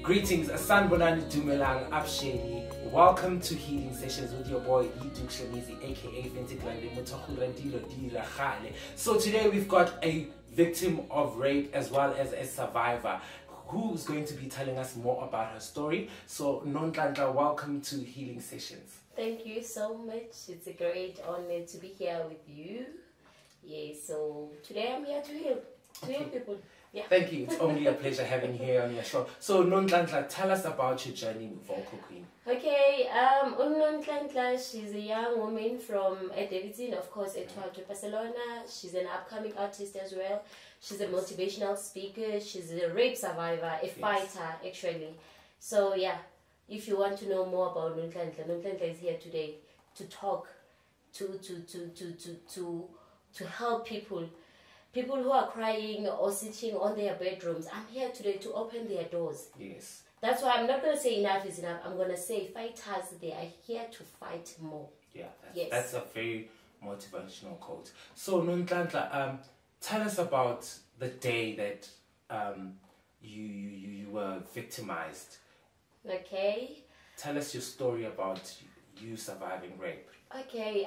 Greetings, Sanbonani Dumelang Abshedi. Welcome to Healing Sessions with your boy Iduk Shamizi, aka So today we've got a victim of rape as well as a survivor who's going to be telling us more about her story. So Nonhlanhla, welcome to Healing Sessions. Thank you so much. It's a great honor to be here with you. Yeah, so today I'm here to heal people. Yeah. Thank you. It's only a pleasure having you here on your show. So Nonhlanhla, tell us about your journey with Vocal Queen. Okay, Nonhlanhla, she's a young woman from Davidson, of course, at Barcelona. She's an upcoming artist as well. She's a motivational speaker. She's a rape survivor, a fighter actually. So yeah, if you want to know more about Nonhlanhla is here today to talk, to help people who are crying or sitting on their bedrooms. I'm here today to open their doors. Yes. That's why I'm not going to say enough is enough. I'm going to say fighters, they are here to fight more. Yeah, that's a very motivational quote. So Nonhlanhla, tell us about the day that you were victimized. Okay. Tell us your story about you surviving rape. Okay,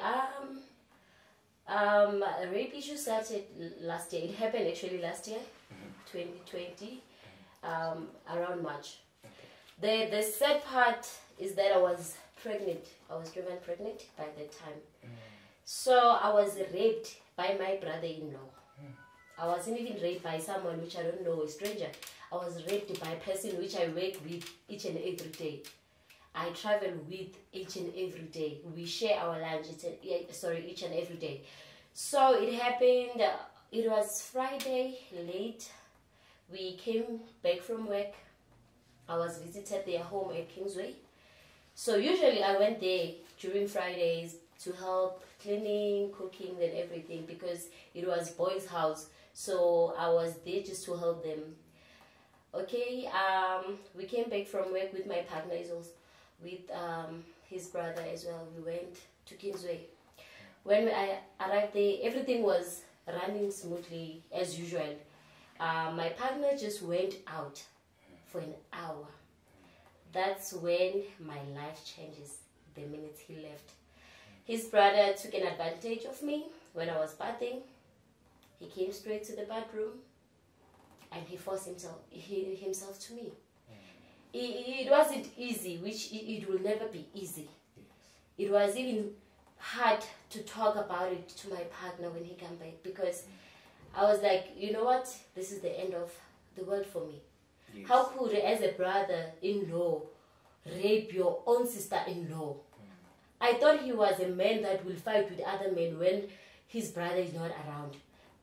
a rape issue started last year. It happened actually last year, 2020, around March. Okay. The sad part is that I was pregnant. I was driven pregnant by that time. So I was raped by my brother-in-law. I wasn't even raped by someone which I don't know, a stranger. I was raped by a person which I work with each and every day. I travel with each and every day. We share our lunch each and every day. So it happened, it was Friday late. We came back from work. I was visited their home at Kingsway. So usually I went there during Fridays to help cleaning, cooking and everything because it was boys' house. So I was there just to help them. Okay, we came back from work with my partner, with his brother as well. We went to Kingsway. When I arrived there, everything was running smoothly as usual. My partner just went out for an hour. That's when my life changes the minute he left. His brother took an advantage of me when I was bathing. He came straight to the bathroom and he forced himself to me. It wasn't easy, which it will never be easy. It was even hard to talk about it to my partner when he came back because I was like, you know what, this is the end of the world for me. Yes. How could, as a brother-in-law, rape your own sister-in-law? I thought he was a man that will fight with other men when his brother is not around.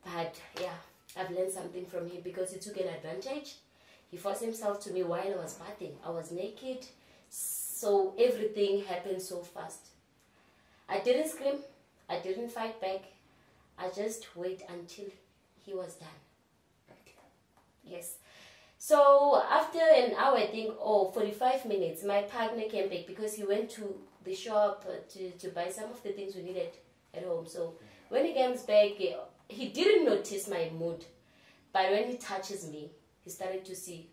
But yeah, I've learned something from him because he took an advantage. He forced himself to me while I was bathing. I was naked, so everything happened so fast. I didn't scream, I didn't fight back. I just waited until he was done. Okay. Yes. So after an hour, I think, 45 minutes, my partner came back because he went to the shop to buy some of the things we needed at home. So when he comes back, he didn't notice my mood. But when he touches me, he started to see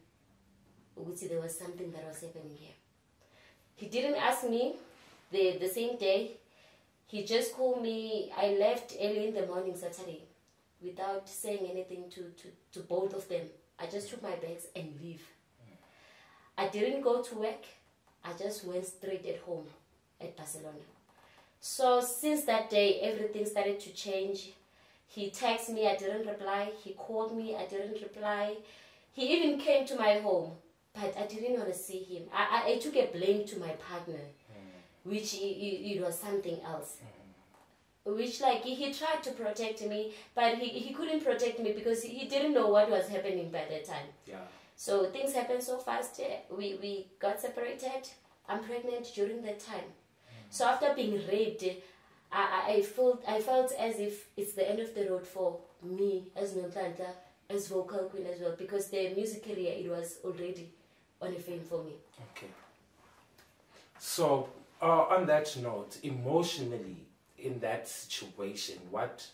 there was something that was happening here. He didn't ask me the same day. He just called me. I left early in the morning Saturday without saying anything to both of them. I just took my bags and leave. I didn't go to work. I just went straight at home at Barcelona. So since that day, everything started to change. He texted me, I didn't reply. He called me, I didn't reply. He even came to my home, but I didn't want to see him. I took a blame to my partner, which it was something else. Which like he tried to protect me, but he couldn't protect me because he didn't know what was happening by that time. Yeah. So things happened so fast. We got separated. I'm pregnant during that time. So after being raped, I felt as if it's the end of the road for me as Nonhlanhla, as vocal queen as well, because the music career, it was already on a fame for me. Okay. So on that note, emotionally, in that situation, what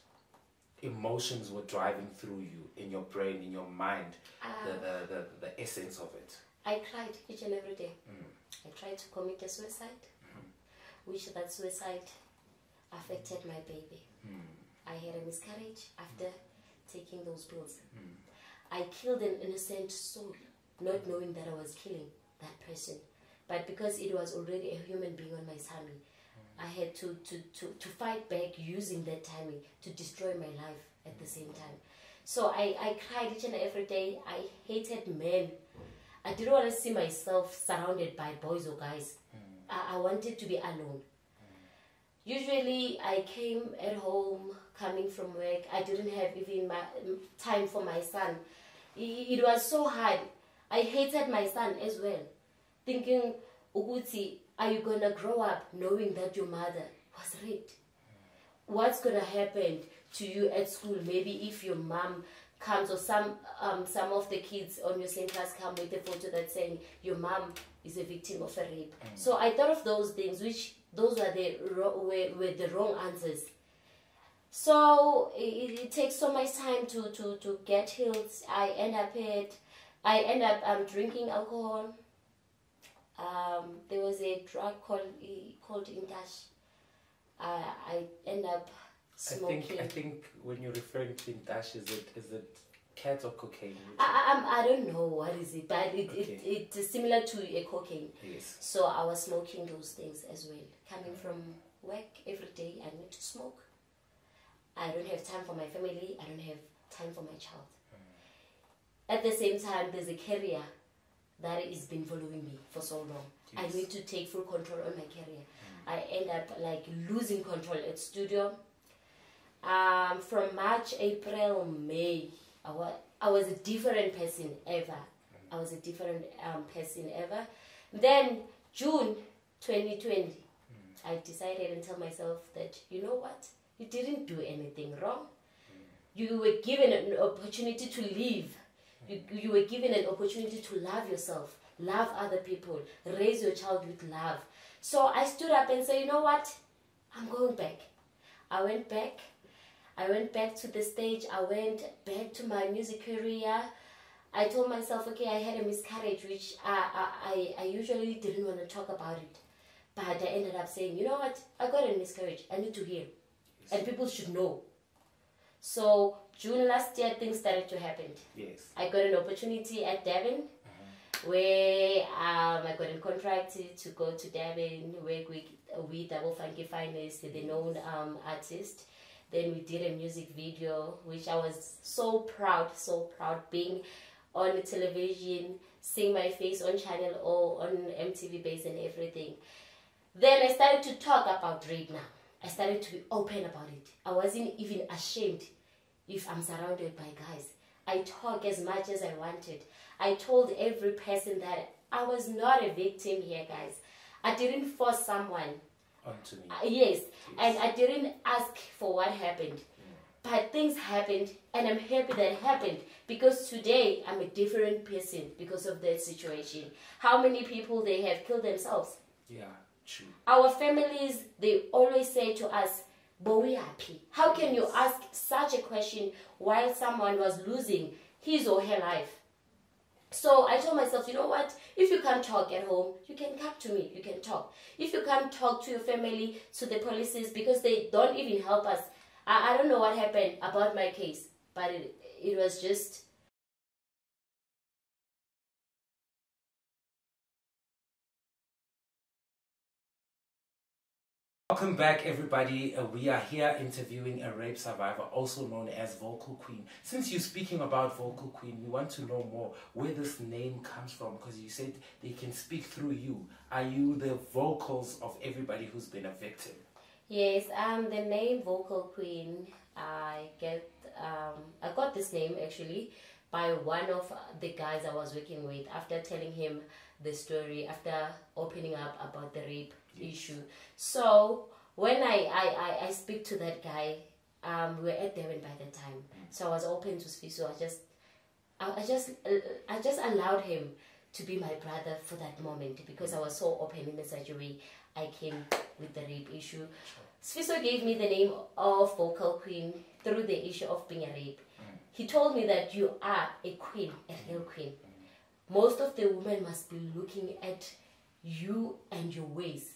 emotions were driving through you, in your brain, in your mind, the essence of it? I cried each and every day. I tried to commit a suicide, which that suicide affected my baby. I had a miscarriage after taking those pills. I killed an innocent soul, not knowing that I was killing that person. But because it was already a human being on my tummy, I had to fight back using that tummy to destroy my life at the same time. So I cried each and every day. I hated men. I didn't want to see myself surrounded by boys or guys. I wanted to be alone. Usually I came at home, coming from work. I didn't have even time for my son. It was so hard. I hated my son as well. Thinking, Uguti, are you going to grow up knowing that your mother was raped? What's going to happen to you at school? Maybe if your mom comes, or some of the kids on your same class come with a photo that's saying your mom is a victim of a rape. So I thought of those things, which those were the wrong answers. So it takes so much time to get healed. I end up drinking alcohol. There was a drug called Intash. I end up smoking. I think when you're referring to Intash, is it cat or cocaine? I don't know what is it, but it's similar to a cocaine. Yes. So I was smoking those things as well. Coming from work every day, I need to smoke. I don't have time for my family. I don't have time for my child. At the same time, there's a career that has been following me for so long. Yes. I need to take full control on my career. I end up like losing control at studio. From March, April, May, I was a different person ever. I was a different person ever. Then June 2020, I decided and tell myself that, you know what? You didn't do anything wrong. You were given an opportunity to live. You were given an opportunity to love yourself, love other people, raise your child with love. So I stood up and said, you know what? I'm going back. I went back to the stage. I went back to my music career. I told myself, okay, I had a miscarriage, which I usually didn't want to talk about it. But I ended up saying, you know what? I got a miscarriage. I need to heal. Yes. And people should know. So June last year, things started to happen. Yes. I got an opportunity at Devon, where I got a contract to go to Devon, work with Double Funky Finest, the known artist. Then we did a music video, which I was so proud being on the television, seeing my face on Channel O, on MTV Base and everything. Then I started to talk about rape now. I started to be open about it. I wasn't even ashamed if I'm surrounded by guys. I talk as much as I wanted. I told every person that I was not a victim here, guys. I didn't force someone onto me. Yes, and I didn't ask for what happened. But things happened, and I'm happy that it happened, because today I'm a different person because of that situation. How many people they have killed themselves? Yeah, true. Our families, they always say to us, Boya, how can you ask such a question while someone was losing his or her life? So I told myself, you know what? If you can't talk at home, you can come to me. You can talk. If you can't talk to your family, to the police, because they don't even help us. I don't know what happened about my case, but it was just... Welcome back, everybody. We are here interviewing a rape survivor, also known as Vocal Queen. Since you're speaking about Vocal Queen, we want to know more where this name comes from, because you said they can speak through you. Are you the vocals of everybody who's been a victim? Yes, the name Vocal Queen, I got this name actually by one of the guys I was working with, after telling him the story, after opening up about the rape issue. So when I speak to that guy, we were at Devon by the time, so I was open to speak. So I just allowed him to be my brother for that moment, because I was so open in such a way. I came with the rape issue. Sfiso gave me the name of Vocal Queen through the issue of being a rape. He told me that you are a queen, a real queen. most of the women must be looking at you and your ways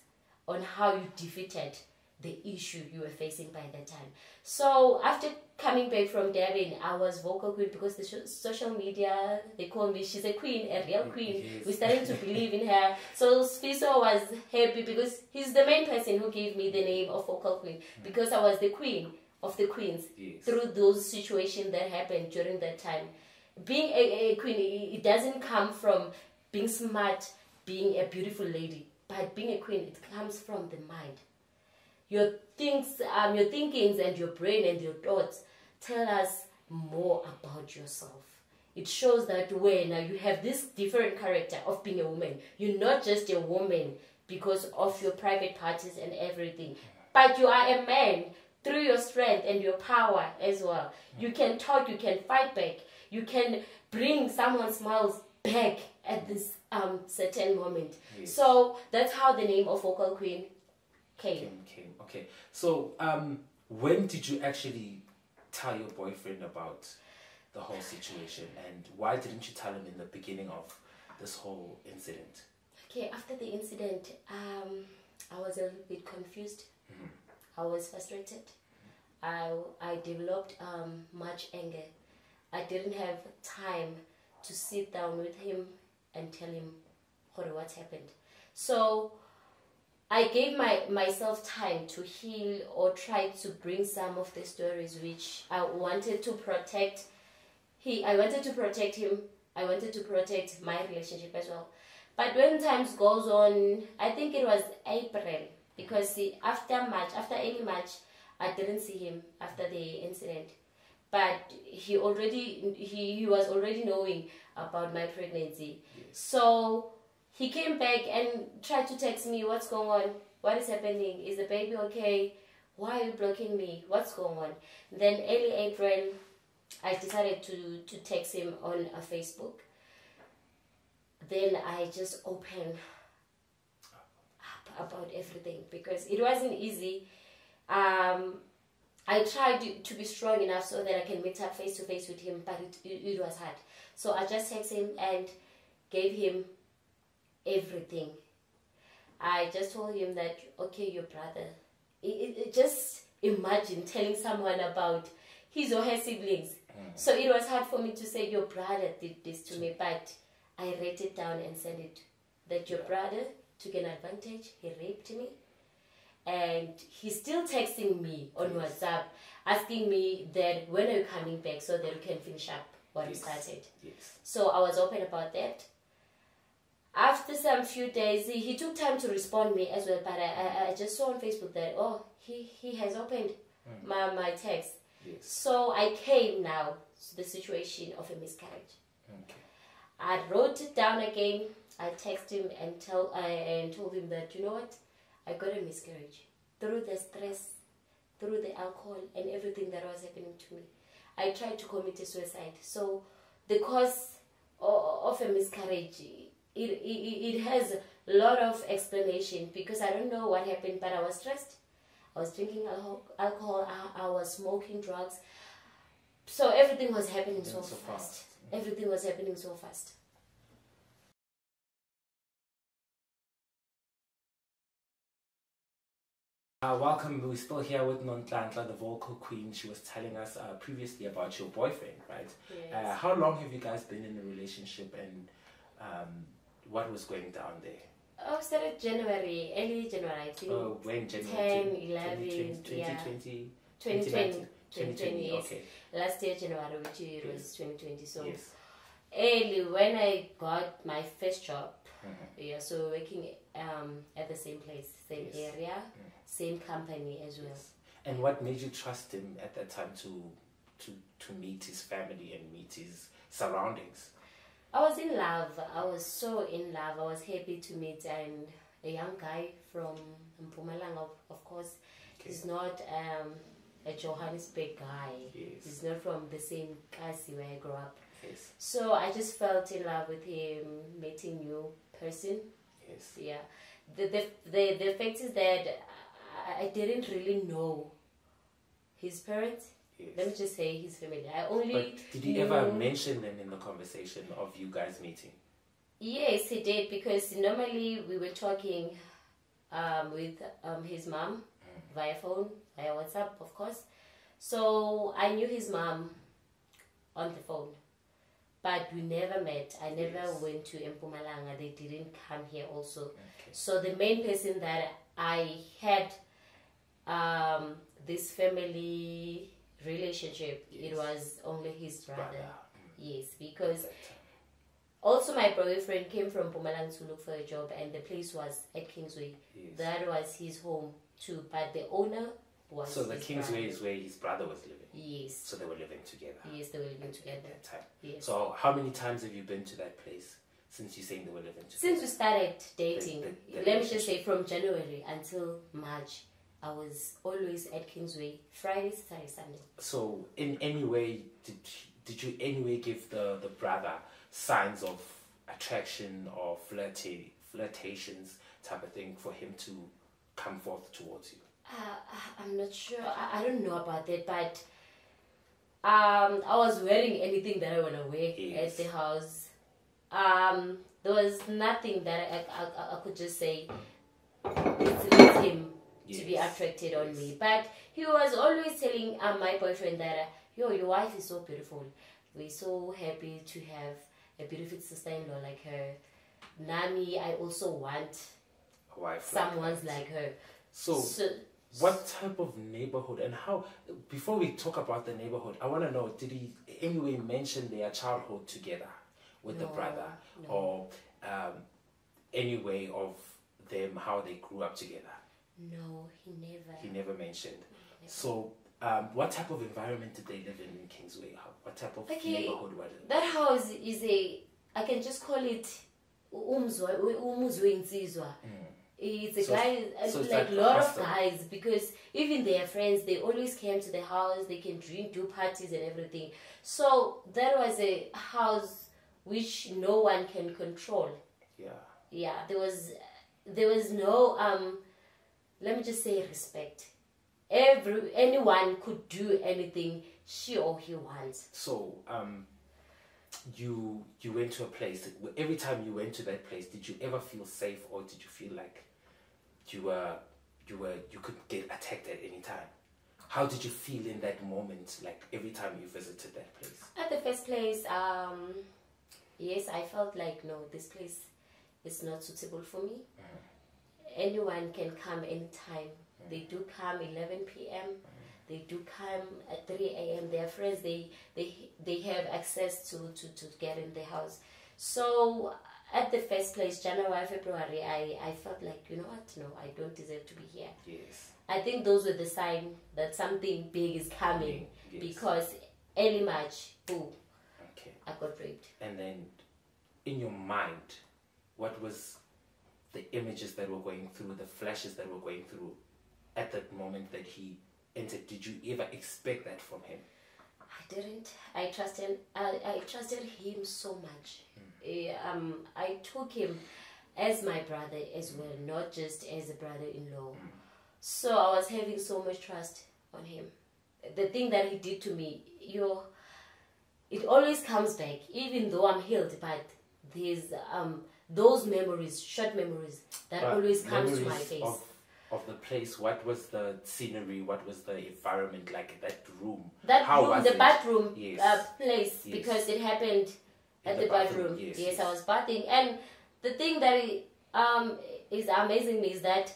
on how you defeated the issue you were facing by that time. So after coming back from Durban, I was vocal queen because the social media, they call me, she's a queen, a real queen. Yes. We're starting to believe in her. So Sfiso was happy because he's the main person who gave me the name of vocal queen, because I was the queen of the queens. Yes. Through those situations that happened during that time. Being a queen, it doesn't come from being smart, being a beautiful lady, but being a queen, it comes from the mind. Your thinkings and your brain and your thoughts tell us more about yourself. It shows that when you have this different character of being a woman, you're not just a woman because of your private parties and everything, but you are a man through your strength and your power as well. You can talk, you can fight back, you can bring someone's smiles back at this certain moment. Yes. So that's how the name of vocal queen came. Okay. So when did you actually tell your boyfriend about the whole situation, and why didn't you tell him in the beginning of this whole incident? Okay, after the incident, I was a little bit confused. I was frustrated. I developed much anger. I didn't have time to sit down with him and tell him what happened. So I gave myself time to heal, or try to bring some of the stories which I wanted to protect. I wanted to protect him. I wanted to protect my relationship as well. But when times goes on, I think it was April, because after any March, I didn't see him after the incident. But he was already knowing about my pregnancy. Yes. So he came back and tried to text me, what's going on? What is happening? Is the baby okay? Why are you blocking me? What's going on? Then early April, I decided to text him on a Facebook. Then I just opened up about everything, because it wasn't easy. I tried to be strong enough so that I can meet up face to face with him, but it was hard. So I just texted him and gave him everything. I just told him that, okay, your brother. Just imagine telling someone about his or her siblings. So it was hard for me to say your brother did this to me, but I wrote it down and said it, that your brother took an advantage, he raped me, and he's still texting me on WhatsApp, asking me that when are you coming back so that we can finish up what we started. Yes. So I was open about that. After some few days, he took time to respond me as well, but I just saw on Facebook that, oh, he has opened my text. Yes. So I came now to the situation of a miscarriage. Okay. I wrote it down again. I texted him and told him that, you know what, I got a miscarriage through the stress, through the alcohol and everything that was happening to me. I tried to commit a suicide. So the cause of a miscarriage, it has a lot of explanation, because I don't know what happened, but I was stressed. I was drinking alcohol, I was smoking drugs. So everything was happening so fast. Everything was happening so fast. Welcome. We're still here with Nonhlanhla, the vocal queen. She was telling us previously about your boyfriend, right? Yes. How long have you guys been in a relationship, and what was going down there? Oh, started January, early January, I think. Oh, when January? 10, 11, 2020, yeah. 2020, 2020, yes. Okay. Last year, January, which was 2020. So Yes. early, when I got my first job, Mm-hmm. yeah, so working at the same place, same Yes. area, same company as well. Yes. And what made you trust him at that time to meet his family and meet his surroundings? I was in love. I was so in love. I was happy to meet a young guy from Mpumalanga, of course. Okay. He's not a Johannesburg guy. Yes. He's not from the same Kasi where I grew up. Yes. So I just felt in love with him, meeting new person. Yes. Yeah. The fact is that I didn't really know his parents. Yes. Let me just say his family. I only But did he ever mention them in the conversation of you guys meeting? Yes, he did, because normally we were talking with his mom via phone, via WhatsApp, of course. So I knew his mom on the phone, but we never met. I never went to Mpumalanga. They didn't come here also. Okay. So the main person that I had this family relationship, it was only his brother. Yes, because also my boyfriend came from Mpumalanga to look for a job, and the place was at Kingsway. Yes. That was his home too, but the owner was So the Kingsway is where his brother was living? Yes. So they were living together? Yes, they were living together. At that time? Yes. So how many times have you been to that place since you're saying they were living together? Since we started dating, let me just say from January until March, I was always at Kingsway, Friday, Saturday, Sunday. So in any way, did you anyway give the brother signs of attraction or flirtations type of thing for him to come forth towards you? I'm not sure. I don't know about that, but I was wearing anything that I want to wear at the house. There was nothing that I could just say it leads him to be attracted on me. But he was always telling my boyfriend that, your wife is so beautiful. We're so happy to have a beautiful sister-in-law like her. Nami, I also want a wife someone's like her. So what type of neighborhood, and how, before we talk about the neighborhood, I want to know, did he anyway mention their childhood together with the brother? No. Or any way of them, how they grew up together? No, he never. He never mentioned. Never. So what type of environment did they live in Kingsway? What type of neighborhood was it? That house is I can just call it umuzwe insizwa. It's a guy, so like a lot of guys, because even their friends, they always came to the house, they can drink, do parties and everything. So that was a house which no one can control. Yeah, there was no, let me just say, respect. Anyone could do anything she or he wants. So, you went to a place. Every time you went to that place, did you ever feel safe, or did you feel like you could get attacked at any time? How did you feel in that moment, like every time you visited that place? At the first place, yes, I felt like, no, this place is not suitable for me. Anyone can come anytime. They do come 11 p.m. They do come at 3 a.m. Their friends, they have access to get in the house. So at the first place, January, February, I felt like, you know what, no, I don't deserve to be here. Yes. I think those were the signs that something big is coming. Yes. Because early March, I got raped. And then in your mind, what was the images that were going through, the flashes that were going through at that moment that he entered? Did you ever expect that from him? I didn't. I trusted him so much. I took him as my brother as well, not just as a brother-in-law. So I was having so much trust on him. The thing that he did to me, it always comes back, even though I'm healed, but there's those memories, short memories, that always comes to my face. Of the place, what was the scenery, what was the environment like, that room? The bathroom place, yes. Because it happened at the bathroom. Yes, I was bathing. And the thing that is amazing me is that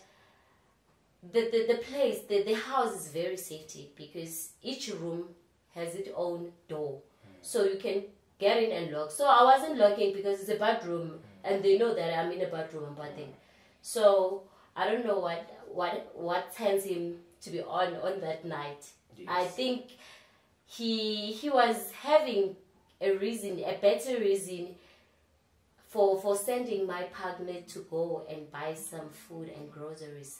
the place, the house is very safety, because each room has its own door. So you can get in and lock. So I wasn't locking because it's a bathroom, and they know that I'm in a bathroom and bathing. So I don't know what sends him to be on that night. Yes. I think he was having a better reason for sending my partner to go and buy some food and groceries.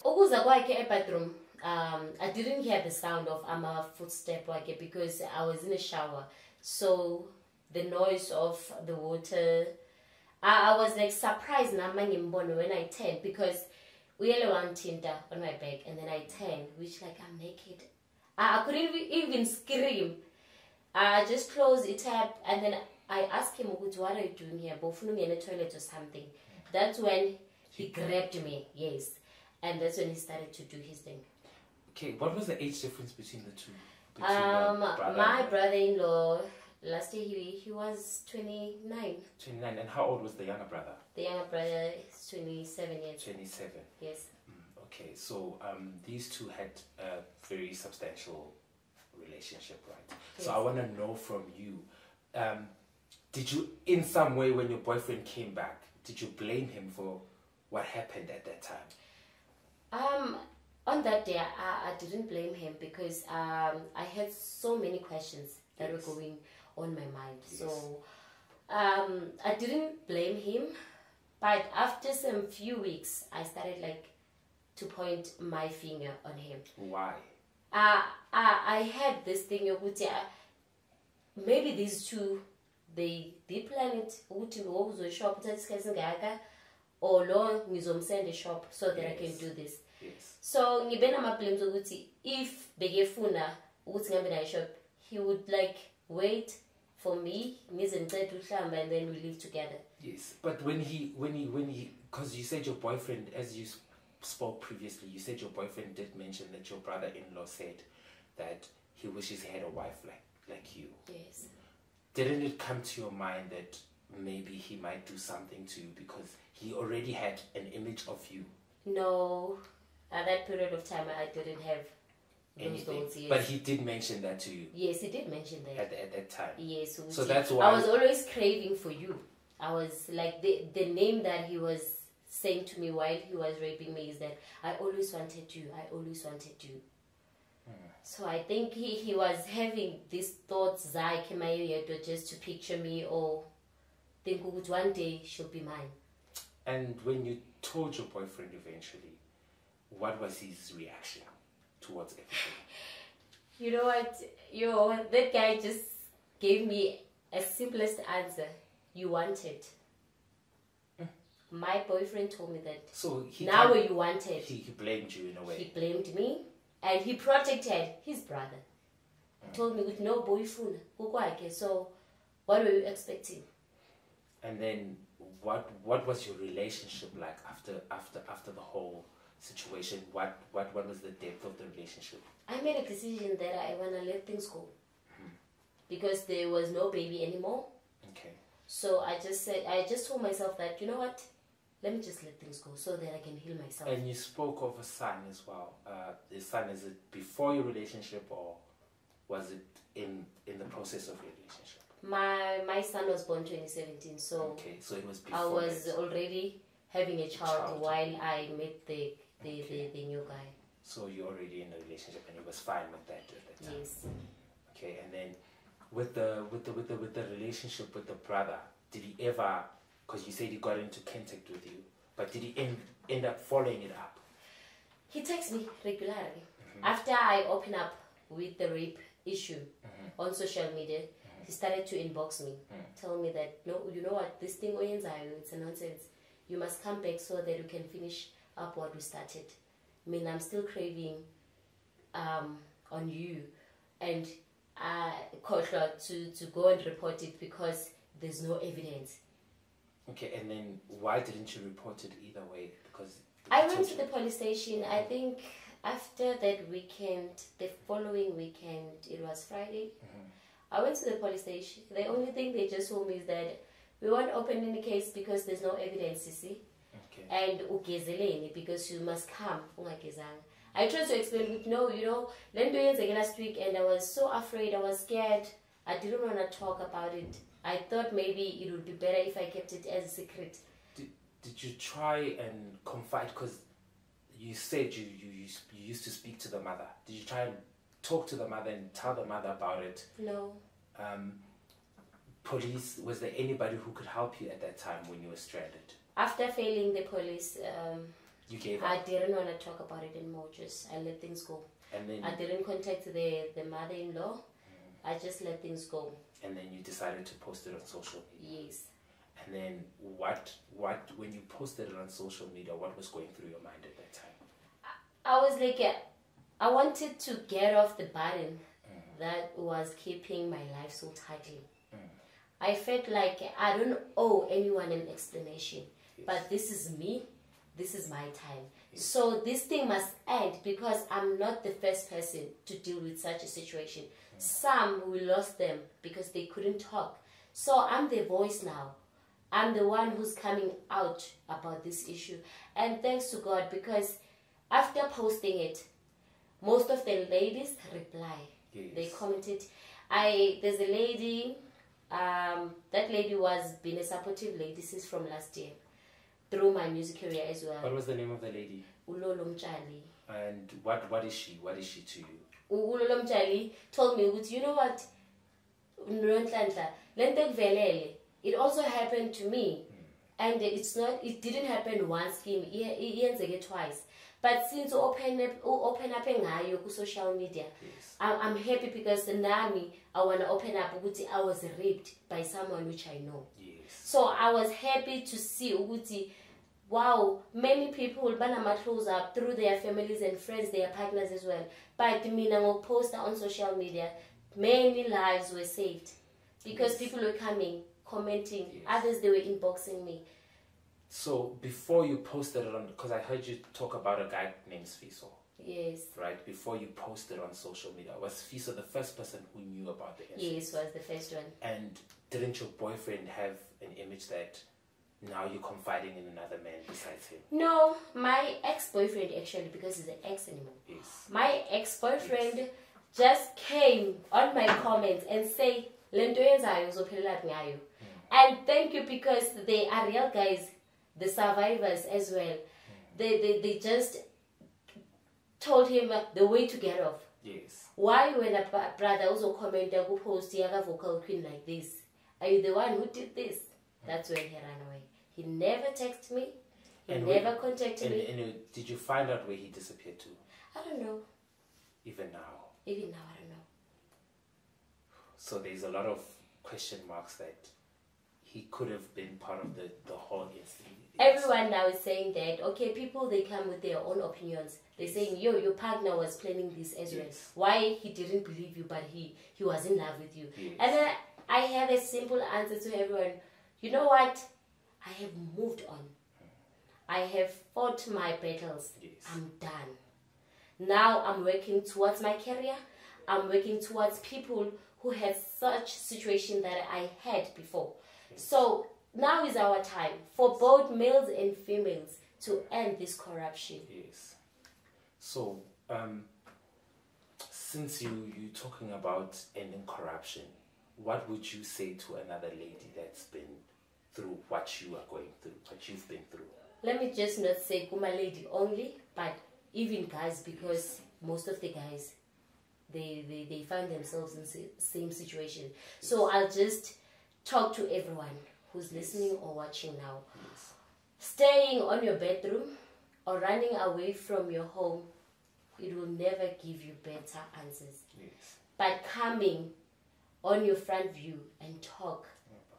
Ukuza kwakhe e-bathroom, I didn't hear the sound of my footstep because I was in a shower. So the noise of the water, I was like surprised when I turned, because we had one tinta on my back, and then I turned, which like I'm naked. I couldn't even scream. I just closed it up, and then I asked him, what are you doing here? Bofuna in the toilet or something. That's when he grabbed me, yes. And that's when he started to do his thing. Okay, what was the age difference between the two? My brother-in-law, last year he was 29. 29, and how old was the younger brother? The younger brother is 27 years. 27. Yes. Okay, so these two had a very substantial relationship, right? Yes. So I want to know from you, did you, in some way, when your boyfriend came back, did you blame him for what happened at that time? On that day, I didn't blame him because I had so many questions that were going on my mind. Yes. So I didn't blame him, but after some few weeks, I started to point my finger on him. Why? I had this thing of maybe these two, they plan it shop or lo send a shop so that I can do this. Yes. So ngibena ama blames ukuthi if bekefuna ukuthi ngihambe naye shop, he would wait for me ngize ngicede uhlamba and then we live together. Yes, but when he because you said your boyfriend, as you spoke previously, you said your boyfriend did mention that your brother-in-law said that he wishes he had a wife like you. Yes. Didn't it come to your mind that maybe he might do something to you because he already had an image of you? No, at that period of time I didn't have those thoughts. Yes. But he did mention that to you? Yes, he did mention that. At that time? Yes. So that's why... I was always craving for you. I was the name that he was saying to me while he was raping me is that I always wanted you, I always wanted you. So I think he was having these thoughts just to picture me or think one day she'll be mine. And when you told your boyfriend eventually, what was his reaction towards everything? You know what? That guy just gave me a simplest answer. You wanted. My boyfriend told me that. So you wanted. He blamed you in a way. He blamed me and he protected his brother. He told me with no boyfriend. So what were you expecting? And then what was your relationship like after the whole situation? What was the depth of the relationship? I made a decision that I wanna let things go. Because there was no baby anymore. Okay. So I just told myself that, you know what? Let me just let things go so that I can heal myself. And you spoke of a son as well. The son, is it before your relationship or was it in the process of your relationship? My son was born 2017, so okay, so it was before I was already having a child while I met the new guy. So you're already in a relationship and you was fine with that at that time. Yes. Okay, and then with the relationship with the brother, did he ever? Because you said he got into contact with you, but did he end up following it up? He texts me regularly. After I open up with the rape issue on social media, he started to inbox me, tell me that, no, you know what, this thing, it's a nonsense. You must come back so that we can finish up what we started. I mean, I'm still craving on you, and to go and report it because there's no evidence. Okay, and then why didn't you report it either way? Because I went to the police station. I think after that weekend, the following weekend, it was Friday. I went to the police station. The only thing they just told me is that we won't open any case because there's no evidence, you see. Okay. And ugezeleni because you must come. I tried to explain it. No, Lendo last week, and I was so afraid. I was scared. I didn't want to talk about it. I thought maybe it would be better if I kept it as a secret. Did you try and confide? Because you said you used to speak to the mother. Did you try and talk to the mother and tell the mother about it? No. Police, was there anybody who could help you at that time when you were stranded? After failing the police, you gave up? I didn't want to talk about it anymore. I let things go. And then I didn't contact the mother-in-law. I just let things go. And then you decided to post it on social media? Yes. And then what when you posted it on social media, what was going through your mind at that time? I was I wanted to get off the burden that was keeping my life so tightly. I felt like I don't owe anyone an explanation. But this is me. This is my time. So this thing must end because I'm not the first person to deal with such a situation. Some we lost them because they couldn't talk. So I'm the voice now. I'm the one who's coming out about this issue. And thanks to God, because after posting it, most of the ladies reply. They commented. There's a lady, that lady was been a supportive lady since from last year, through my music career as well. What was the name of the lady? NOLU Unlimited. And what is she? What is she to you? NOLU Unlimited told me, you know what, Nonhlanhla, it also happened to me. And it didn't happen once, it twice. But since open up on social media, I'm happy because Nami, I want to open up. I was raped by someone which I know. So I was happy to see wow, many people close up through their families and friends, their partners as well. But I post on social media, many lives were saved because people were coming, commenting. Others, they were inboxing me. So before you posted it on, because I heard you talk about a guy named Fiso. Yes. Right? Before you posted on social media, was Fiso the first person who knew about the incident? Yes, was the first one. And didn't your boyfriend have an image that now you're confiding in another man besides him? No, my ex-boyfriend actually, because he's an ex anymore. Yes. My ex-boyfriend just came on my comments and say, Lento yenzayo uzophelela ngayo. And thank you, because they are real guys, the survivors as well. They just told him the way to get off. Yes. Why when a brother also commented who post a vocal queen like this? Are you the one who did this? That's when he ran away. He never texted me. He never contacted me. And did you find out where he disappeared to? I don't know. Even now? Even now, I don't know. So there's a lot of question marks that he could have been part of the whole incident. Everyone now is saying that, okay, people, they come with their own opinions. They're saying, your partner was planning this as well. Why he didn't believe you, but he was in love with you. And then I have a simple answer to everyone. You know what? I have moved on. I have fought my battles. I'm done. Now I'm working towards my career. I'm working towards people who had such situation that I had before. So now is our time for both males and females to end this corruption. Yes. So, since you're talking about ending corruption, what would you say to another lady that's been through what you are going through, what you've been through? Let me just not say Kuma lady only, but even guys, because most of the guys, they find themselves in the same situation. So I'll just talk to everyone who's listening or watching now. Staying on your bedroom or running away from your home, it will never give you better answers. But coming on your front view and talk,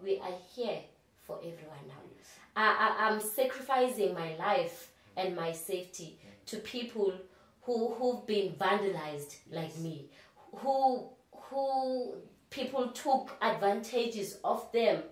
we are here for everyone now. I'm sacrificing my life and my safety to people who've been vandalized like me, who people took advantages of them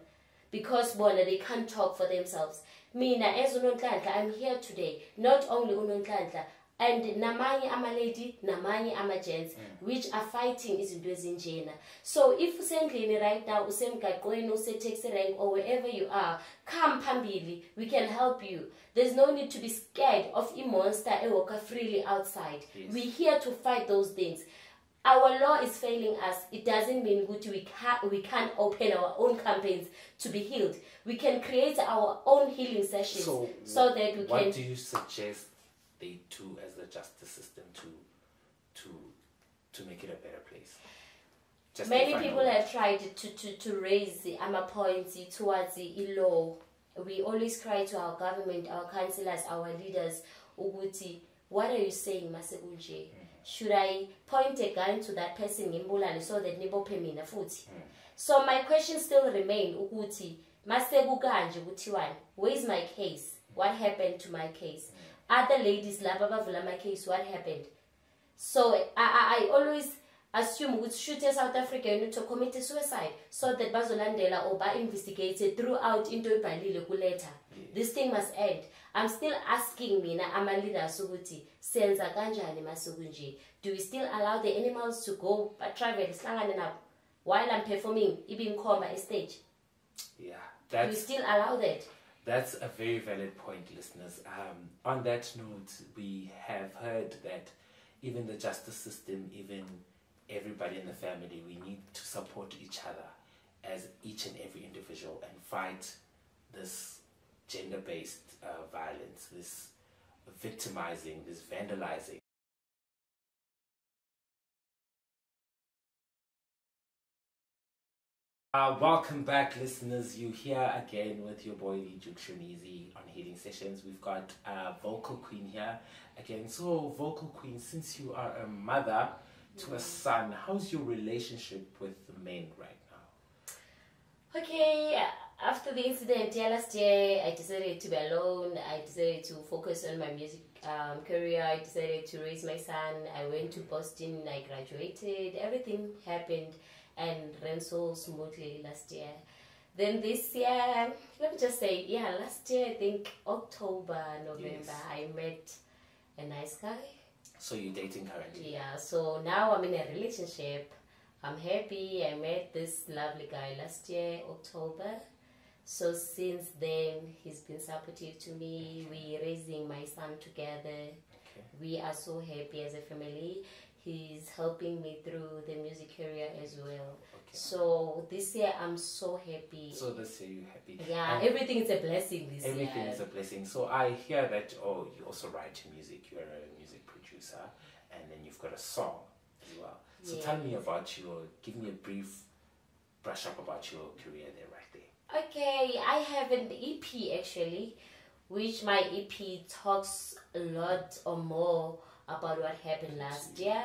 because they can't talk for themselves. Mina as uNonhlanhla, I'm here today, not only uNonhlanhla, and namanye amalady, namanye amagents, which are fighting izinto ezinjena. So if usendlini right now, usemgaqweni, use-taxi rank, or wherever you are, come phambili, we can help you. There's no need to be scared of a monster walk freely outside. We're here to fight those things. Our law is failing us. It doesn't mean we can't open our own campaigns to be healed. We can create our own healing sessions so that we can. What do you suggest they do as the justice system to make it a better place? Many people have tried to raise the points towards the law. We always cry to our government, our councillors, our leaders, Uguti, what are you saying, Masegunje? Should I point a gun to that person so that nibo pay me na futhi? So my question still remain, Uguti, Maseguganje Gutiwan, where is my case? What happened to my case? Other ladies, Lababa my case, what happened? So I always assume ukuthi shoot South Africa you need to commit a suicide so that bazolandela or ba-investigated throughout into ebhalile ku-letter. This thing must end. I'm still asking mina ama-leaders ukuthi senza kanjani masuku nje. Do we still allow the animals to go travel sihlangane nabo while I'm performing ibinkhomba stage? Yeah, do we still allow that? That's a very valid point, listeners. On that note, we have heard that even the justice system, even everybody in the family, we need to support each other as each and every individual and fight this gender-based violence, this victimizing, this vandalizing. Welcome back, listeners. You here again with your boy Shunizi on Healing Sessions. We've got Vocal Queen here again. So, Vocal Queen, since you are a mother to a son, how's your relationship with the men right now? Okay, after the incident last year, I decided to be alone. I decided to focus on my music career. I decided to raise my son. I went to Boston. I graduated. Everything happened and ran so smoothly last year. Then this year, let me just say, last year, I think October, November, I met a nice guy. So you're dating currently? Yeah, so now I'm in a relationship. I'm happy. I met this lovely guy last year, October. So since then, he's been supportive to me. We're raising my son together. We are so happy as a family. He's helping me through the music career as well. So this year I'm so happy. So this year you're happy? Yeah, everything is a blessing this year. Everything is a blessing. So I hear that, you also write music. You're a music producer. And then you've got a song as well. So tell me about give me a brief brush up about your career there, right there. Okay, I have an EP actually, which my EP talks a lot or more about what happened last year.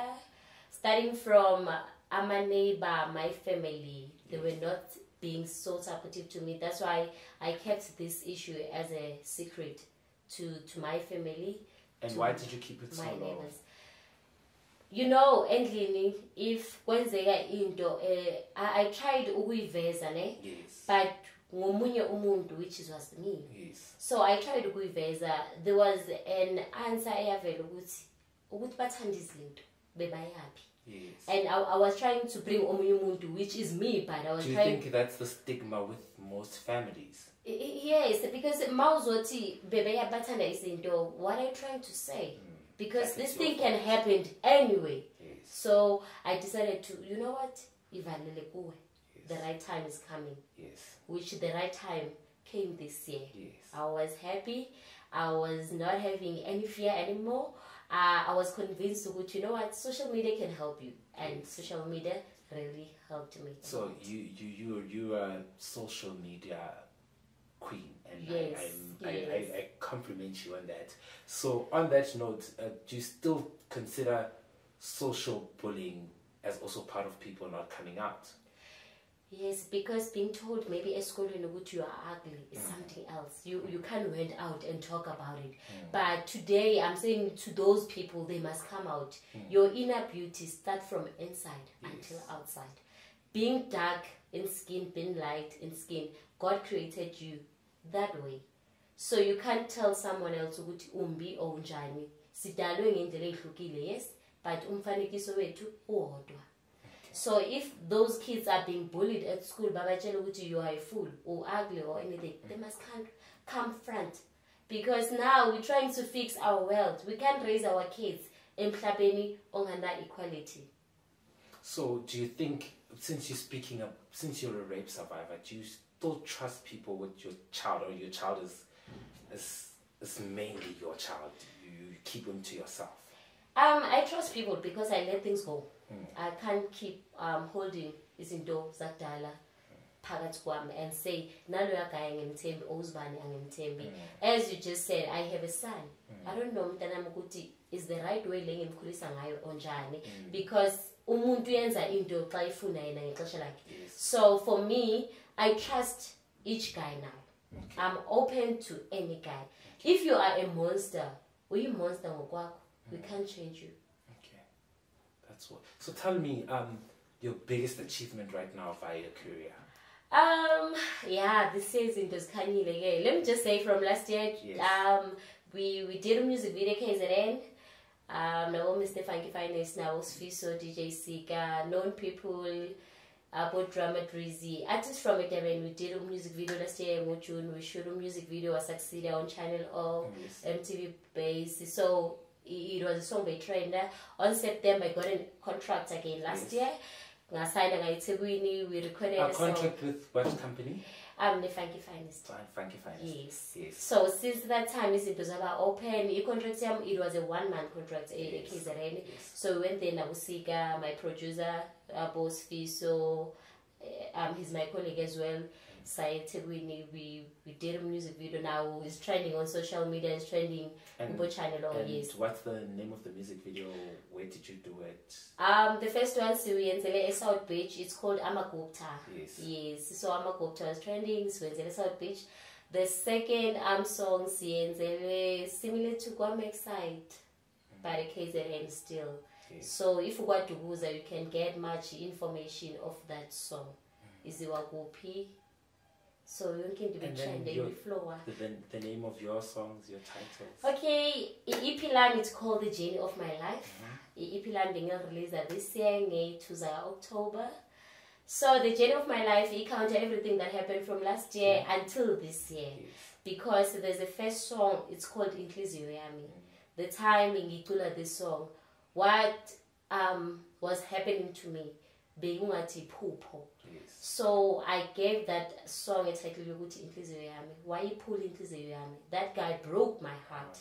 Starting from my neighbor, my family, they were not being so supportive to me. That's why I kept this issue as a secret to my family. And why did you keep it so long? Neighbors. You know, endlini, if kwenzeka into, I tried ukuyiveza ne, but ngomunye umuntu, which was me. Yes. So I tried ukuyiveza. There was an answer eyavela ukuthi bathanda izinto bebayaphi. Yes. And I was trying to bring omunye umuntu, which is me, but I was trying. Do you think that's the stigma with most families? Yes, because mawuzothi bebeyabathanda izinto, what are you trying to say? Because this thing can happen anyway. Yes. So I decided to, you know what? The right time is coming. Yes. Which the right time came this year. Yes. I was happy. I was not having any fear anymore. I was convinced that, you know what? Social media can help you. And social media really helped me. So you are a social media queen, and I compliment you on that. So on that note, do you still consider social bullying as also part of people not coming out? Yes, because being told maybe at school you are ugly is something else. You can't went out and talk about it. But today I'm saying to those people, they must come out. Your inner beauty start from inside until outside. Being dark in skin, being light in skin, God created you that way. So you can't tell someone else ukuthi umbi or unjani. Sidalwe ngendlela ehlukile, yes, but umfanekiso wethu uwodwa. So if those kids are being bullied at school, babatshela ukuthi you are a fool or ugly or anything, they must come front. Because now we're trying to fix our world. We can't raise our kids emhlabeni ongana equality. So do you think, since you're a rape survivor, do you still trust people with your child, or your child is mainly your child? You keep them to yourself? I trust people because I let things go. I can't keep holding izinto zakudala phakathi kwami and say naloya guy angimthembi ozibani angimthembi. As you just said, I have a son. I don't know mntanami ukuthi is the right way le ngimkhulisa ngayo onjani, because umuntu yenza into xa ifuna yena ngexesha lakhe. So for me, I trust each guy now. I'm open to any guy. If you are a monster, uyi monster ngokwakho, we can't change you. That's what. So tell me, your biggest achievement right now via your career. Yeah, this is in Kanye. Let me just say from last year, Yes. we did a music video KZN. Now Mr. Funky Finance, now Fiso, DJ Sika, known people, about drama Drizzy, artists from it. We did a music video last year in June. We shot a music video, was succeeded on Channel O, MTV base. So it was a song by Trender. On September, I got a contract again last year. We recorded A a song. contract with what company? The Funky Finest. Funky Finest. Yes. So since that time, it was about open. The contract, it was a 1-month contract. Yes. So we went there, Nabusika, my producer, boss fee. So he's my colleague as well. We did a music video now. It's trending on social media. It's trending on Channel. And what's the name of the music video? Where did you do it? The first one, in South Beach. It's called Amagupta. Yes. So Amagupta was trending. So in South Beach. The second song, similar to Guamek Side, by the KZN still. Yes. So if you want to use it, you can get much information of that song. Is it Wagupi? So you can do the name of your songs, your titles. Okay, EP it's called The Journey of My Life. EP being released this year in October. So The Journey of My Life, it counted everything that happened from last year until this year. Because there's a first song, it's called Inhliziyo Yami. The timing ikula this song, what was happening to me, being Pupo. So I gave that song a title yokuthi Inhliziyo Yami. Why you pull Inhliziyo Yami? That guy broke my heart.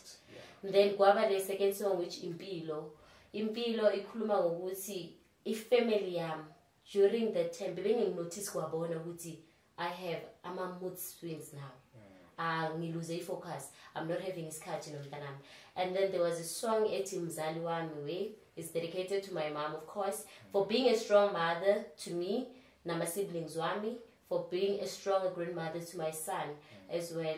Then gwaba the second song, which Impilo ikhuluma ngokuthi ifamily yami during that time bebe notice kwabona ukuthi I have mood swings now. Ngiluze focus. I'm not having isikhathi nomntanami. And then there was a song ethi Mzali Wami we. It's dedicated to my mom, of course, for being a strong mother to me. My siblings wami, for being a strong grandmother to my son as well.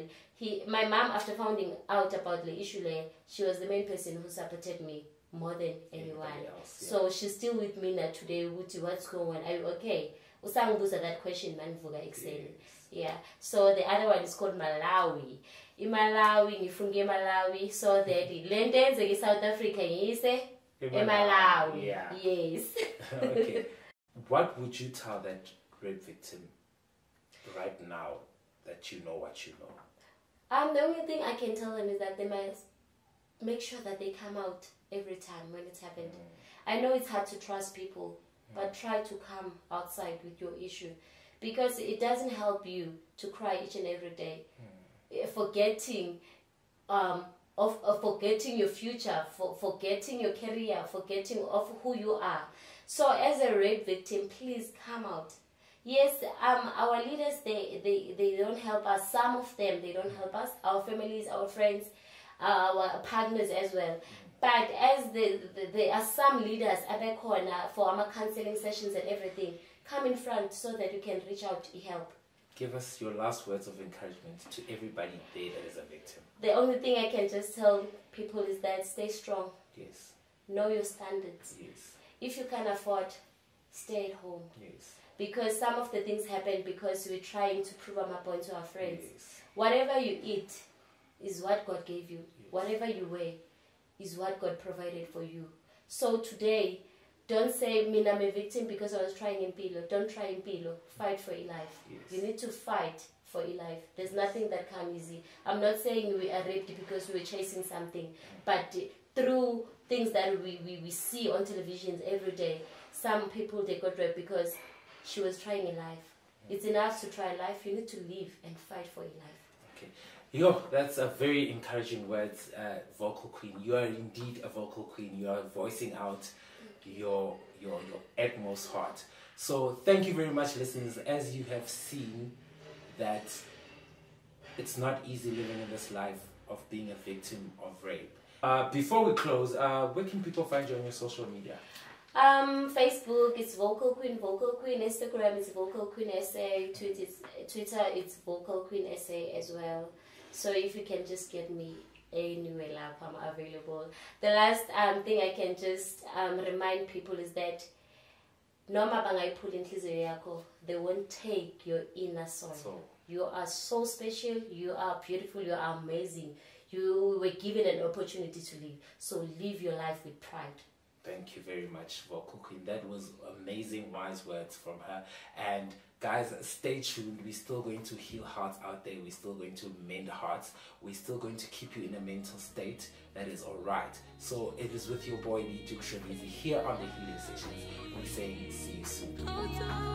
My mom, after finding out about the issue, she was the main person who supported me more than anyone else. So she's still with me now today. What's going on? Are you okay? Usangibuza that question manvuka ekseni. Yeah. So the other one is called Malawi. In Malawi, ngifunge Malawi, so that lendenze in South Africa ngiyise eMalawi. Yes. Okay. What would you tell that rape victim right now that you know what you know? The only thing I can tell them is that they must make sure that they come out every time when it's happened. I know it's hard to trust people, but try to come outside with your issue, because it doesn't help you to cry each and every day, forgetting forgetting your future, forgetting your career, forgetting of who you are. So as a rape victim, please come out. Yes, our leaders, they don't help us. Some of them, they don't help us. Our families, our friends, our partners as well. But as there are some leaders at the corner for our counseling sessions and everything, come in front so that you can reach out to help. Give us your last words of encouragement to everybody there that is a victim. The only thing I can just tell people is that stay strong. Yes. Know your standards. Yes. If you can afford, stay at home. Yes. Because some of the things happen because we're trying to prove our point to our friends. Yes. Whatever you eat is what God gave you. Yes. Whatever you wear is what God provided for you. So today, don't say, I'm a victim because I was trying in Pilo. Don't try in Pilo. Fight for your life. Yes. You need to fight for your life. There's nothing that comes easy. I'm not saying we are raped because we were chasing something, but through things that we see on televisions every day, some people, they got raped because she was trying in life. It's enough to try life. You need to live and fight for your life. Okay. Yo, that's a very encouraging words, vocal queen. You are indeed a vocal queen. You are voicing out your utmost heart. So thank you very much, listeners. As you have seen, that it's not easy living in this life of being a victim of rape. Before we close, where can people find you on your social media? Facebook, it's Vocal Queen. Instagram is Vocal Queen SA. Twitter, it's Vocal Queen SA as well. So if you can just get me Anyway, love, I'm available. The last thing I can just remind people is that noma bangayiphuza inhliziyo yakho, they won't take your inner soul. You are so special, you are beautiful, you are amazing. You were given an opportunity to live. So live your life with pride. Thank you very much, Vocal Queen. That was amazing, wise words from her. And guys, stay tuned. We're still going to heal hearts out there. We're still going to mend hearts. We're still going to keep you in a mental state that is all right. So it is with your boy, the Duke Shabizi, here on the Healing Sessions. We're saying see you soon.